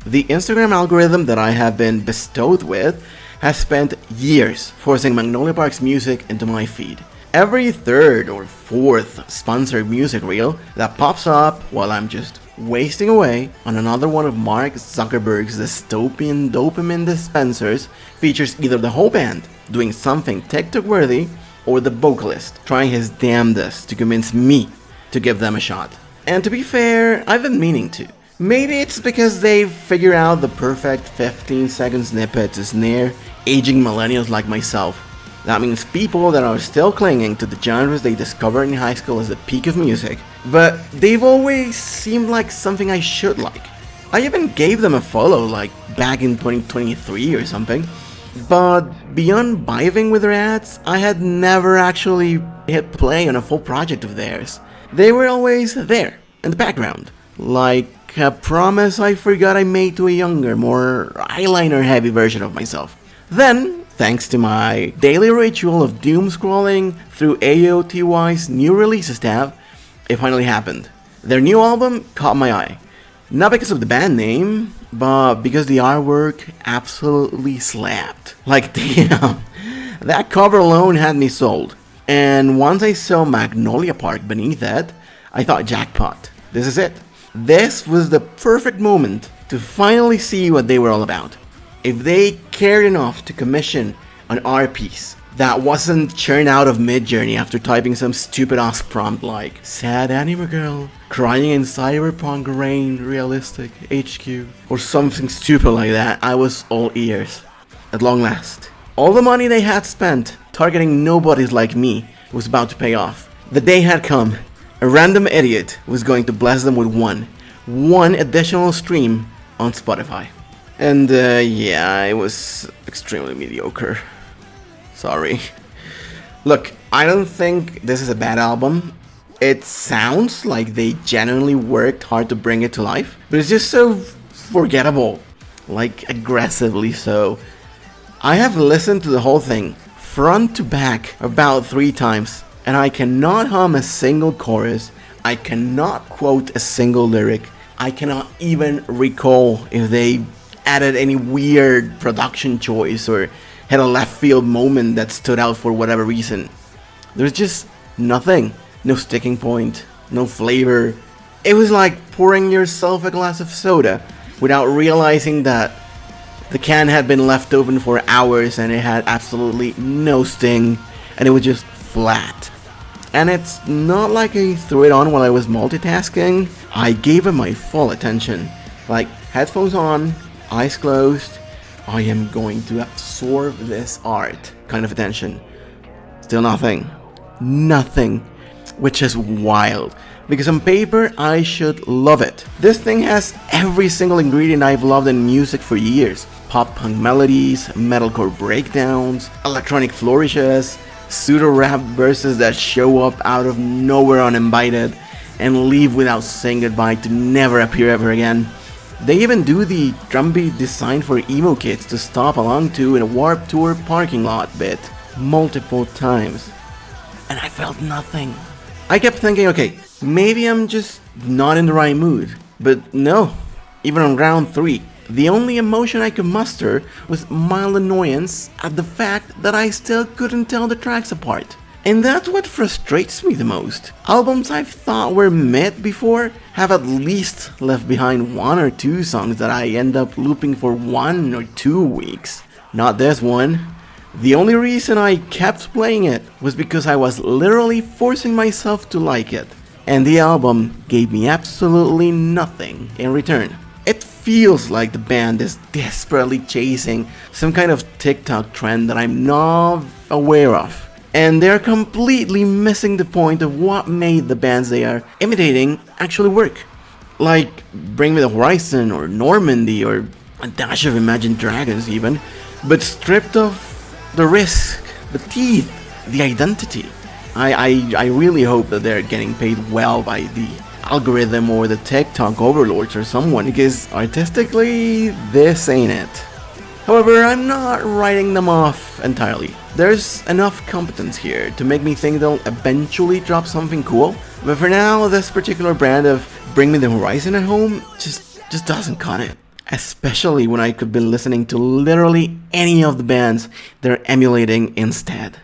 The Instagram algorithm that I have been bestowed with has spent years forcing Magnolia Park's music into my feed. Every third or fourth sponsored music reel that pops up while I'm just wasting away on another one of Mark Zuckerberg's dystopian dopamine dispensers features either the whole band doing something TikTok-worthy or the vocalist trying his damnedest to convince me to give them a shot. And to be fair, I've been meaning to. Maybe it's because they've figured out the perfect 15-second snippet to snare aging millennials like myself. That means people that are still clinging to the genres they discovered in high school as the peak of music, but they've always seemed like something I should like. I even gave them a follow like back in 2023 or something, but beyond vibing with their ads, I had never actually hit play on a full project of theirs. They were always there, in the background, like a promise I forgot I made to a younger, more eyeliner-heavy version of myself. Then, thanks to my daily ritual of doom scrolling through AOTY's new releases tab, it finally happened. Their new album caught my eye. Not because of the band name, but because the artwork absolutely slapped. Like damn, that cover alone had me sold. And once I saw Magnolia Park beneath it, I thought jackpot. This is it. This was the perfect moment to finally see what they were all about. If they cared enough to commission an art piece that wasn't churned out of Midjourney after typing some stupid ass prompt like sad anime girl crying in cyberpunk rain realistic HQ or something stupid like that, I was all ears. At long last, all the money they had spent targeting nobodies like me was about to pay off. The day had come. A random idiot was going to bless them with one additional stream on Spotify. And yeah, it was extremely mediocre. Sorry. Look, I don't think this is a bad album. It sounds like they genuinely worked hard to bring it to life, but it's just so forgettable. Like, aggressively so. I have listened to the whole thing, front to back, about 3 times, and I cannot hum a single chorus. I cannot quote a single lyric. I cannot even recall if they added any weird production choice or had a left field moment that stood out for whatever reason. There's just nothing. No sticking point, no flavor. It was like pouring yourself a glass of soda without realizing that the can had been left open for hours and it had absolutely no sting and it was just flat. And it's not like I threw it on while I was multitasking. I gave it my full attention. Like, headphones on, eyes closed, I am going to absorb this art kind of attention. Still nothing. Nothing. Which is wild. Because on paper, I should love it. This thing has every single ingredient I've loved in music for years. Pop-punk melodies, metalcore breakdowns, electronic flourishes, pseudo-rap verses that show up out of nowhere uninvited and leave without saying goodbye to never appear ever again. They even do the drum beat designed for emo kids to stop along to in a Warped Tour parking lot bit multiple times. And I felt nothing. I kept thinking, okay, maybe I'm just not in the right mood. But no, even on round 3, the only emotion I could muster was mild annoyance at the fact that I still couldn't tell the tracks apart. And that's what frustrates me the most. Albums I've thought were mid before have at least left behind 1 or 2 songs that I end up looping for 1 or 2 weeks. Not this one. The only reason I kept playing it was because I was literally forcing myself to like it. And the album gave me absolutely nothing in return. It feels like the band is desperately chasing some kind of TikTok trend that I'm not aware of. And they're completely missing the point of what made the bands they are imitating actually work. Like Bring Me the Horizon or Normandy or a dash of Imagine Dragons even, but stripped of the risk, the teeth, the identity. I really hope that they're getting paid well by the algorithm or the TikTok overlords or someone, because artistically, this ain't it. However, I'm not writing them off entirely. There's enough competence here to make me think they'll eventually drop something cool, but for now, this particular brand of Bring Me the Horizon at home just doesn't cut it. especially when I could be listening to literally any of the bands they're emulating instead.